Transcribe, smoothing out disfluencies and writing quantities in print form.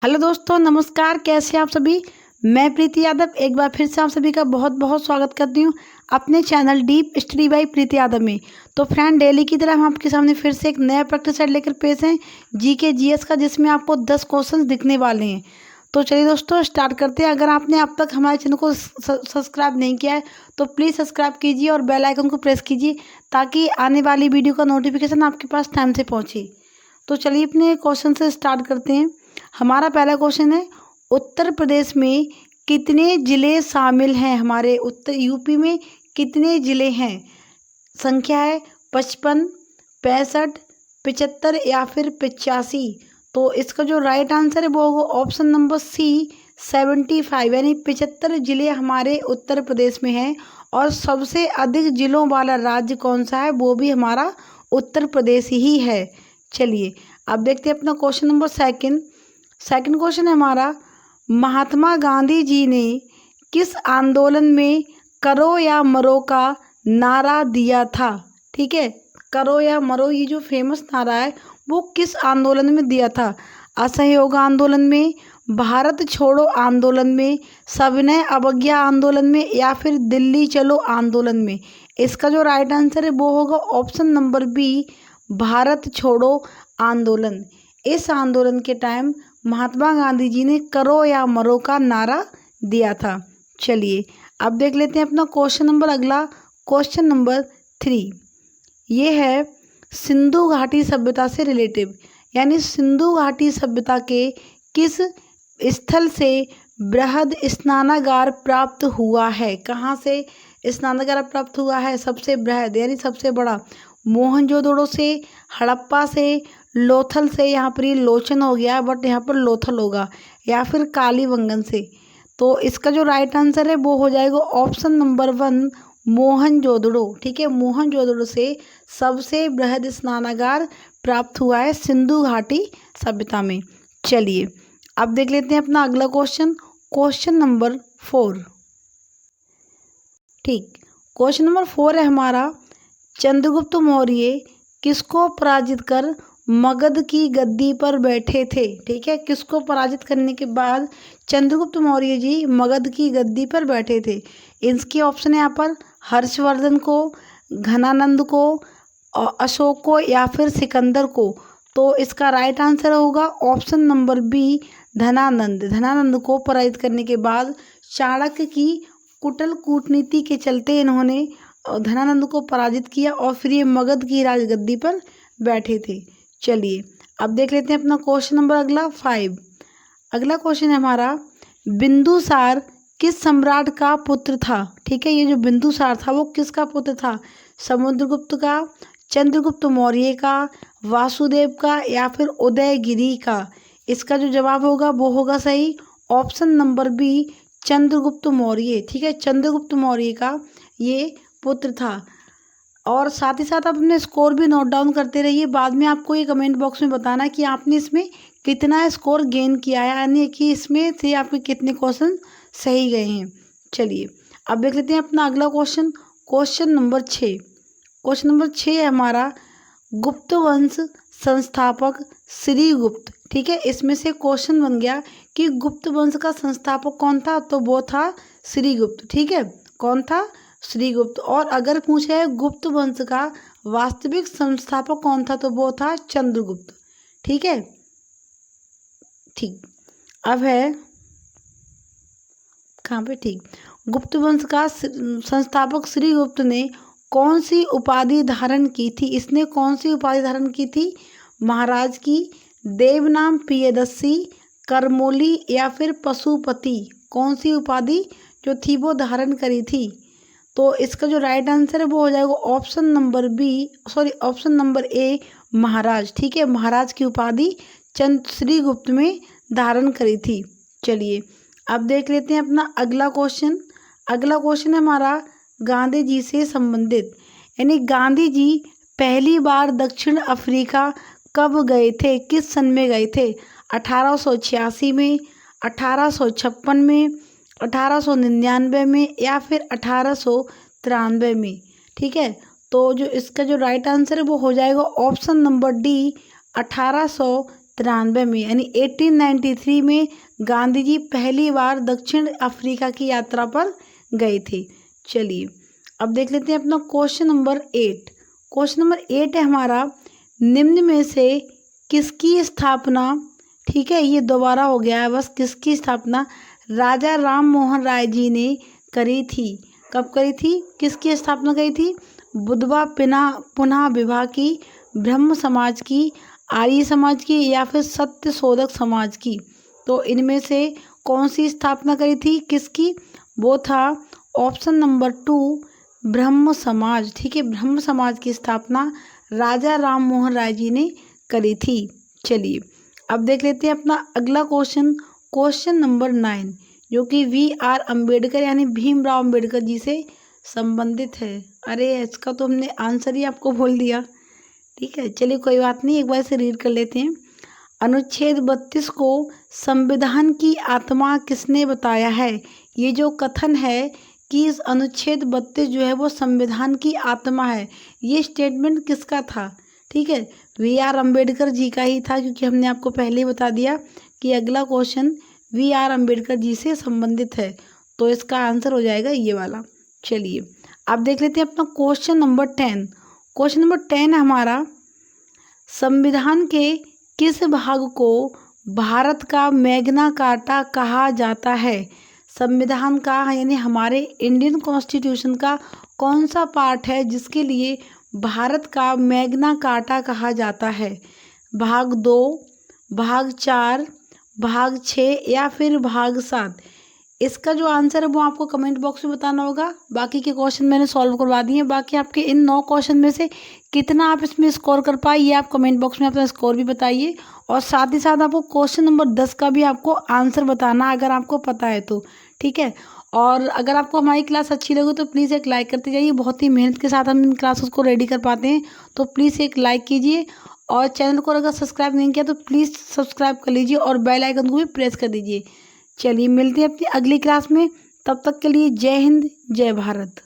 Hello दोस्तों, नमस्कार। कैसे हैं आप सभी। मैं प्रीति यादव एक बार फिर से आप सभी का बहुत बहुत स्वागत करती हूँ अपने चैनल डीप स्टडी बाय प्रीति यादव में। तो फ्रेंड, डेली की तरह हम आपके सामने फिर से एक नया प्रैक्टिस सेट लेकर पेश हैं जीके जीएस का, जिसमें आपको 10 क्वेश्चंस दिखने वाले हैं। तो चलिए दोस्तों, स्टार्ट करते हैं। अगर आपने अब तक हमारे चैनल को सब्सक्राइब नहीं किया है तो प्लीज़ सब्सक्राइब कीजिए और बेल आइकन को प्रेस कीजिए, ताकि आने वाली वीडियो का नोटिफिकेशन आपके पास टाइम से पहुँचे। तो चलिए अपने क्वेश्चन से स्टार्ट करते हैं। हमारा पहला क्वेश्चन है, उत्तर प्रदेश में कितने ज़िले शामिल हैं। हमारे उत्तर यूपी में कितने ज़िले हैं। संख्या है 55, 65, 75 या फिर 85। तो इसका जो राइट आंसर है वो होगा ऑप्शन नंबर सी 75, यानी 75 ज़िले हमारे उत्तर प्रदेश में हैं। और सबसे अधिक ज़िलों वाला राज्य कौन सा है, वो भी हमारा उत्तर प्रदेश ही है। चलिए अब देखते हैं अपना क्वेश्चन नंबर सेकंड क्वेश्चन है हमारा, महात्मा गांधी जी ने किस आंदोलन में करो या मरो का नारा दिया था। ठीक है, करो या मरो ये जो फेमस नारा है वो किस आंदोलन में दिया था। असहयोग आंदोलन में, भारत छोड़ो आंदोलन में, सविनय अवज्ञा आंदोलन में या फिर दिल्ली चलो आंदोलन में। इसका जो राइट आंसर है वो होगा ऑप्शन नंबर बी, भारत छोड़ो आंदोलन। इस आंदोलन के टाइम महात्मा गांधी जी ने करो या मरो का नारा दिया था। चलिए अब देख लेते हैं अपना क्वेश्चन नंबर अगला, क्वेश्चन नंबर 3। ये है सिंधु घाटी सभ्यता से रिलेटिव, यानी सिंधु घाटी सभ्यता के किस स्थल से बृहद स्नानागार प्राप्त हुआ है। कहाँ से स्नानागार प्राप्त हुआ है, सबसे बृहद यानी सबसे बड़ा। मोहनजोदड़ो से, हड़प्पा से, लोथल से। यहाँ पर ये लोचन हो गया बट यहाँ पर लोथल होगा, या फिर कालीबंगन से। तो इसका जो राइट आंसर है वो हो जाएगा ऑप्शन नंबर 1, मोहनजोदड़ो। ठीक है, मोहनजोदड़ो से सबसे बृहद स्नानागार प्राप्त हुआ है सिंधु घाटी सभ्यता में। चलिए अब देख लेते हैं अपना अगला क्वेश्चन, क्वेश्चन नंबर 4। ठीक, क्वेश्चन नंबर 4 है हमारा, चंद्रगुप्त मौर्य किसको पराजित कर मगध की गद्दी पर बैठे थे। ठीक है, किसको पराजित करने के बाद चंद्रगुप्त मौर्य जी मगध की गद्दी पर बैठे थे। इसके ऑप्शन है यहाँ पर हर्षवर्धन को, घनानंद को, अशोक को या फिर सिकंदर को। तो इसका राइट आंसर होगा ऑप्शन नंबर बी, धनानंद को पराजित करने के बाद चाणक्य की कुटिल कूटनीति के चलते इन्होंने धनानंद को पराजित किया और फिर ये मगध की राजगद्दी पर बैठे थे। चलिए अब देख लेते हैं अपना क्वेश्चन नंबर अगला 5। अगला क्वेश्चन है हमारा, बिंदुसार किस सम्राट का पुत्र था। ठीक है, ये जो बिंदुसार था वो किसका पुत्र था। समुद्रगुप्त का, चंद्रगुप्त मौर्य का, वासुदेव का या फिर उदयगिरी का। इसका जो जवाब होगा वो होगा सही option number B, Chandragupta Maurya. ठीक है, चंद्रगुप्त मौर्य का ये पुत्र था। और साथ ही साथ आप अपने स्कोर भी नोट डाउन करते रहिए। बाद में आपको ये कमेंट बॉक्स में बताना कि आपने इसमें कितना स्कोर गेन किया है, यानी कि इसमें से आपके कितने क्वेश्चन सही गए हैं। चलिए अब देख लेते हैं अपना अगला question, question number 6। Question number 6 है हमारा, गुप्त वंश संस्थापक श्रीगुप्त। ठीक है, इसमें से क्वेश्चन बन गया कि गुप्त वंश का संस्थापक कौन था, तो वो था श्रीगुप्त। ठीक है, कौन था, श्रीगुप्त। और अगर पूछा है गुप्त वंश का वास्तविक संस्थापक कौन था, तो वो था चंद्रगुप्त। ठीक है, ठीक। अब है कहाँ पे, ठीक, गुप्त वंश का संस्थापक श्रीगुप्त ने कौन सी उपाधि धारण की थी। इसने कौन सी उपाधि धारण की थी, महाराज की, देवनाम प्रियदर्शी, करमोली या फिर पशुपति। कौन सी उपाधि जो थी वो धारण करी थी। तो इसका जो राइट आंसर है वो हो जाएगा option number B, option number A, Maharaj. ठीक है, महाराज की उपाधि श्रीगुप्त में धारण करी थी। चलिए अब देख लेते हैं अपना अगला क्वेश्चन। अगला क्वेश्चन है हमारा गांधी जी से संबंधित, यानी गांधी जी पहली बार दक्षिण अफ्रीका कब गए थे, किस सन में गए थे। 1886 में, 1856 में, 1899 में या फिर 1893 में। ठीक है, तो जो इसका जो राइट आंसर है वो हो जाएगा ऑप्शन नंबर डी, 1893 93 में, यानी 1893 में गांधी जी पहली बार दक्षिण अफ्रीका की यात्रा पर गए थे। चलिए अब देख लेते हैं अपना क्वेश्चन नंबर 8। क्वेश्चन नंबर 8 है हमारा, निम्न में से किसकी स्थापना, ठीक है ये दोबारा हो गया है बस, किसकी स्थापना राजा राम मोहन राय जी ने करी थी। कब करी थी, किसकी स्थापना करी थी, बुधवा पुनः विवाह की, ब्रह्म समाज की, आर्य समाज की, या फिर सत्य शोधक समाज की। तो इनमें से कौन सी स्थापना करी थी, किसकी, वो था ऑप्शन नंबर 2 ब्रह्म समाज। ठीक है, ब्रह्म समाज की स्थापना राजा राम मोहन राय जी ने करी थी। चलिए अब देख लेते हैं अपना अगला क्वेश्चन, क्वेश्चन नंबर 9, जो कि VR अम्बेडकर यानी भीमराव अम्बेडकर जी से संबंधित है। अरे इसका तो हमने आंसर ही आपको बोल दिया। ठीक है चलिए कोई बात नहीं, एक बार से रीड कर लेते हैं। अनुच्छेद 32 को संविधान की आत्मा किसने बताया है। ये जो कथन है कि इस अनुच्छेद 32 जो है वो संविधान की आत्मा है, ये स्टेटमेंट किसका था। ठीक है, VR अम्बेडकर जी का ही था, क्योंकि हमने आपको पहले ही बता दिया कि अगला क्वेश्चन VR अम्बेडकर जी से संबंधित है, तो इसका आंसर हो जाएगा ये वाला। चलिए आप देख लेते हैं अपना क्वेश्चन नंबर 10। क्वेश्चन नंबर 10 है हमारा, संविधान के किस भाग को भारत का मैग्ना कार्टा कहा जाता है। संविधान का यानी हमारे इंडियन कॉन्स्टिट्यूशन का कौन सा पार्ट है जिसके लिए भारत का मैग्ना कार्टा कहा जाता है। भाग 2, भाग 4, भाग 6 या फिर भाग 7। इसका जो आंसर है वो आपको कमेंट बॉक्स में बताना होगा। बाकी के क्वेश्चन मैंने सॉल्व करवा दिए हैं। बाकी आपके इन 9 क्वेश्चन में से कितना आप इसमें स्कोर कर पाए ये आप कमेंट बॉक्स में अपना स्कोर भी बताइए, और साथ ही साथ आपको क्वेश्चन नंबर 10 का भी आपको आंसर बताना अगर आपको पता है तो। ठीक है, और अगर आपको हमारी क्लास अच्छी लगे तो प्लीज़ एक लाइक करते जाइए। बहुत ही मेहनत के साथ हम इन क्लासेस को रेडी कर पाते हैं, तो प्लीज़ एक लाइक कीजिए, और चैनल को अगर सब्सक्राइब नहीं किया तो प्लीज़ सब्सक्राइब कर लीजिए और बेल आइकन को भी प्रेस कर दीजिए। चलिए मिलते हैं अपनी अगली क्लास में, तब तक के लिए जय हिंद जय भारत।